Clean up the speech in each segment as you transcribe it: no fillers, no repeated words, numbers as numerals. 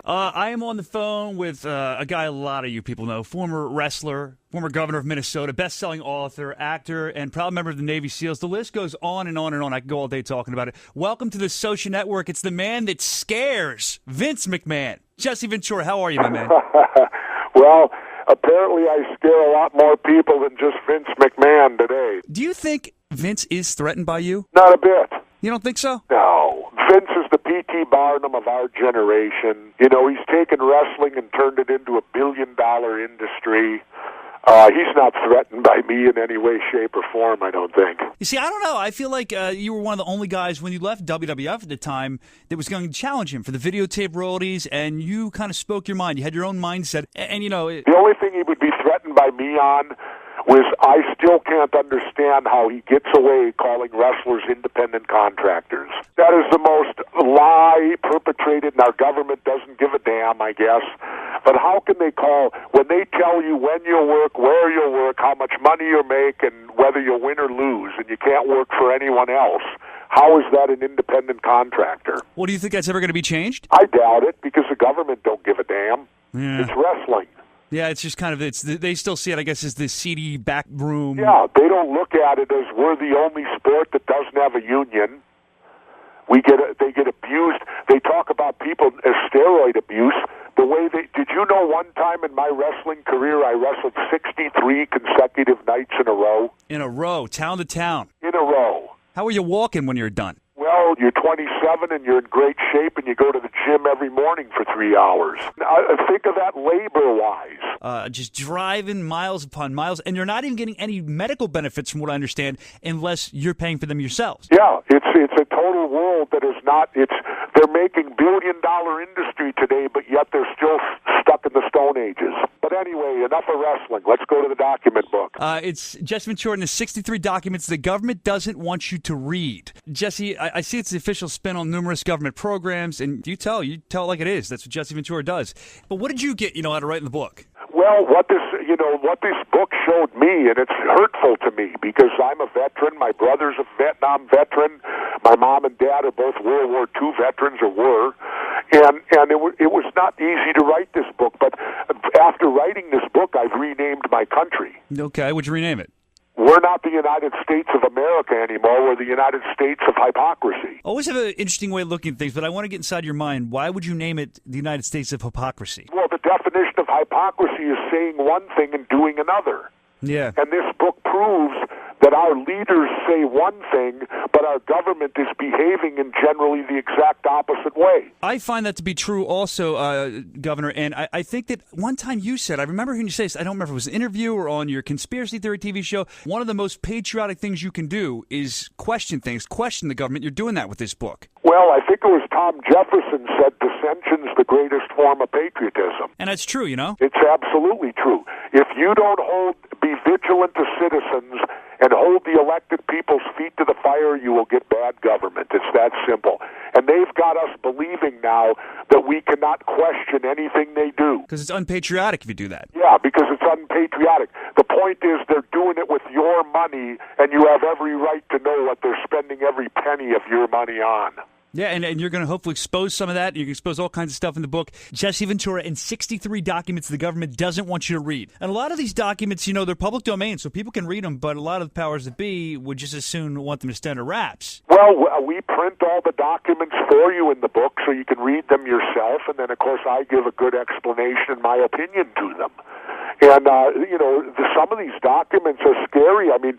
I am on the phone with a guy a lot of you people know, former wrestler, former governor of Minnesota, best-selling author, actor, and proud member of the Navy SEALs. The list goes on and on and on. I could go all day talking about it. Welcome to the Soscia Network. It's the man that scares Vince McMahon. Jesse Ventura, how are you, my man? Well, apparently I scare a lot more people than just Vince McMahon today. Do you think Vince is threatened by you? Not a bit. You don't think so? No. Vince is the P.T. Barnum of our generation. You know, he's taken wrestling and turned it into a billion-dollar industry. He's not threatened by me in any way, shape, or form, I don't think. You see, I don't know. I feel like you were one of the only guys when you left WWF at the time that was going to challenge him for the videotape royalties, and you kind of spoke your mind. You had your own mindset, and you know... The only thing he would be threatened by me on was I still can't understand how he gets away calling wrestlers independent contractors. That is the most lie perpetrated, and our government doesn't give a damn, I guess. But how can they call, when they tell you when you'll work, where you'll work, how much money you'll make, and whether you'll win or lose, and you can't work for anyone else? How is that an independent contractor? Well, do you think that's ever going to be changed? I doubt it, because the government don't give a damn. Yeah. It's wrestling. Yeah, it's just kind of, they still see it, I guess, as the seedy back room. Yeah, they don't look at it as we're the only sport that doesn't have a union. They get abused. They talk about people as steroid abuse. The way did you know one time in my wrestling career I wrestled 63 consecutive nights in a row? In a row, town to town. In a row. How are you walking when you're done? Well, you're 27 and you're in great shape and you go to the gym every morning for 3 hours. Now, think of that labor-wise. Just driving miles upon miles, and you're not even getting any medical benefits from what I understand unless you're paying for them yourselves. Yeah, it's a total world that is not, they're making billion-dollar industry today, but yet they're still stuck in the Stone Ages. But anyway, enough of wrestling. Let's go to the document book. It's Jesse Ventura and the 63 documents the government doesn't want you to read. Jesse, I see it's the official spin on numerous government programs, and you tell it like it is. That's what Jesse Ventura does. But what did you get, out of writing the book? Well, what this book showed me, and it's hurtful to me because I'm a veteran. My brother's a Vietnam veteran. My mom and dad are both World War II veterans, or were. And it was not easy to write this book. But after writing this book, I've renamed my country. Okay, what'd you rename it? We're not the United States of America anymore. We're the United States of hypocrisy. Always have an interesting way of looking at things, but I want to get inside your mind. Why would you name it the United States of hypocrisy? Well, the definition of hypocrisy is saying one thing and doing another. Yeah. And this book proves that our leaders say one thing, but our government is behaving in generally the exact opposite way. I find that to be true also, Governor, and I think that one time you said, I remember hearing you say this, I don't remember if it was an interview or on your conspiracy theory TV show, one of the most patriotic things you can do is question things, question the government. You're doing that with this book. Well, I think it was Tom Jefferson said dissension's the greatest form of patriotism. And that's true, It's absolutely true. If you don't be vigilant to citizens and hold the elected people's feet to the fire, you will get bad government. It's that simple. And they've got us believing now that we cannot question anything they do. Because it's unpatriotic if you do that. Yeah, because it's unpatriotic. The point is they're doing it with your money, and you have every right to know what they're spending every penny of your money on. Yeah, and you're going to hopefully expose some of that. You can expose all kinds of stuff in the book. Jesse Ventura and 63 documents the government doesn't want you to read. And a lot of these documents, they're public domain, so people can read them, but a lot of the powers that be would just as soon want them to stand under wraps. Well, we print all the documents for you in the book so you can read them yourself, and then, of course, I give a good explanation and my opinion to them. And, some of these documents are scary. I mean,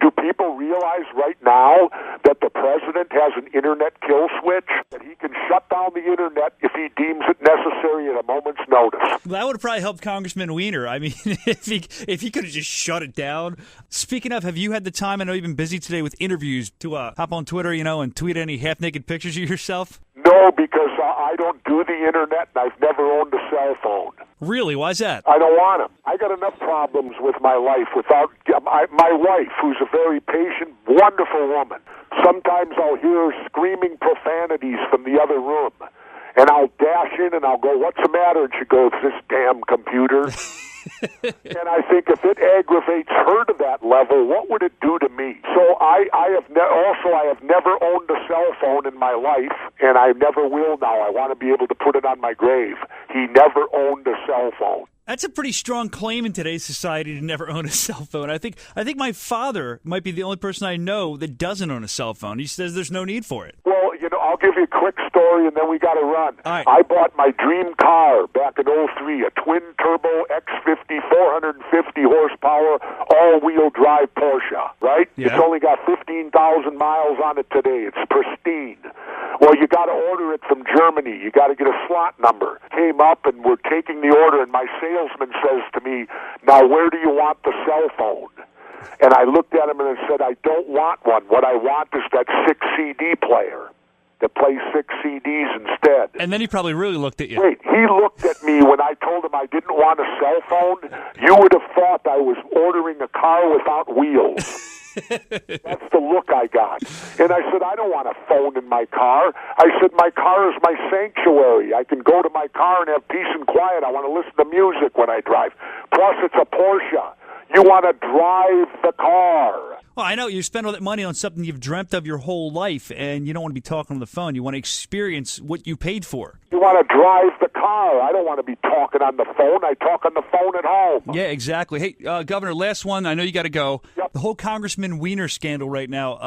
do people realize right now that the president has an internet kill switch? That he can shut down the internet if he deems it necessary at a moment's notice? Well, that would have probably helped Congressman Weiner. I mean, if he could have just shut it down. Speaking of, have you had the time, I know you've been busy today with interviews, to hop on Twitter, and tweet any half-naked pictures of yourself? No, because I don't do the internet, and I've never owned a cell phone. Really? Why's that? I don't want them. I got enough problems with my life without my wife, who's a very patient, wonderful woman. Sometimes I'll hear her screaming profanities from the other room, and I'll dash in and I'll go, "What's the matter?" And she goes, "This damn computer." And I think if it aggravates her to that level, what would it do to me? So I have never owned a cell phone in my life, and I never will now. I want to be able to put it on my grave. He never owned a cell phone. That's a pretty strong claim in today's society to never own a cell phone. I think my father might be the only person I know that doesn't own a cell phone. He says there's no need for it. Well, I'll give you a quick story, and then we got to run. All right. I bought my dream car back in '03, a twin-turbo X50, 450 horsepower, all-wheel drive Porsche, right? Yeah. It's only got 15,000 miles on it today. It's pristine. Well, you got to order it from Germany. You got to get a slot number. Came up, and we're taking the order, and my salesman says to me, "Now, where do you want the cell phone?" And I looked at him and I said, "I don't want one. What I want is that 6-CD player that plays 6 CDs instead." And then he probably really looked at you. Wait, he looked at me when I told him I didn't want a cell phone. You would have thought I was ordering a car without wheels. That's the look I got. And I said, "I don't want a phone in my car." I said, "My car is my sanctuary. I can go to my car and have peace and quiet. I want to listen to music when I drive. Plus, it's a Porsche. You want to drive the car." Well, I know you spend all that money on something you've dreamt of your whole life, and you don't want to be talking on the phone. You want to experience what you paid for. You want to drive the car. I don't want to be talking on the phone. I talk on the phone at home. Yeah, exactly. Hey, Governor, last one. I know you got to go. Yep. The whole Congressman Weiner scandal right now,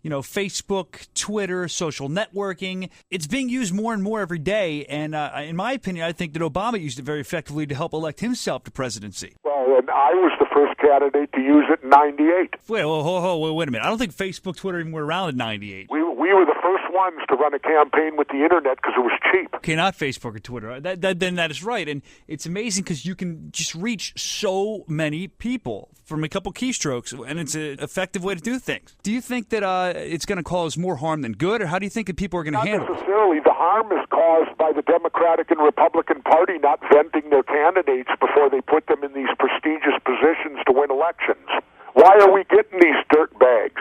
Facebook, Twitter, social networking, it's being used more and more every day. And in my opinion, I think that Obama used it very effectively to help elect himself to presidency. Well, and I was the first candidate to use it in '98. Wait a minute. I don't think Facebook, Twitter even were around in '98. We were the first ones to run a campaign with the internet because it was cheap. Okay, not Facebook or Twitter. Then that is right. And it's amazing because you can just reach so many people from a couple keystrokes, and it's an effective way to do things. Do you think that it's going to cause more harm than good, or how do you think that people are going to handle it? Not necessarily. The harm is caused by the Democratic and Republican Party not venting their candidates before they put them in these prestigious positions to win elections. Why are we getting these dirt bags?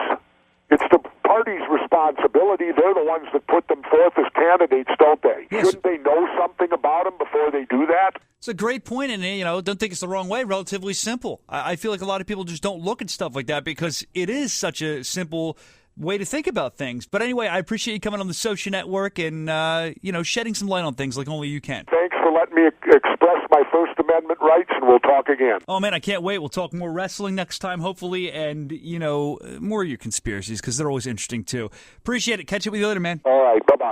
It's the party's responsibility. They're the ones that put them forth as candidates, don't they? Yes. Shouldn't they know something about them before they do that? It's a great point, and don't think it's the wrong way. Relatively simple. I feel like a lot of people just don't look at stuff like that because it is such a simple way to think about things. But anyway, I appreciate you coming on the Soscia Network and shedding some light on things like only you can. Thanks for letting me express my First Amendment rights, and we'll talk again. Oh man, I can't wait. We'll talk more wrestling next time, hopefully, and more of your conspiracies because they're always interesting too. Appreciate it. Catch up with you later, man. All right, bye bye.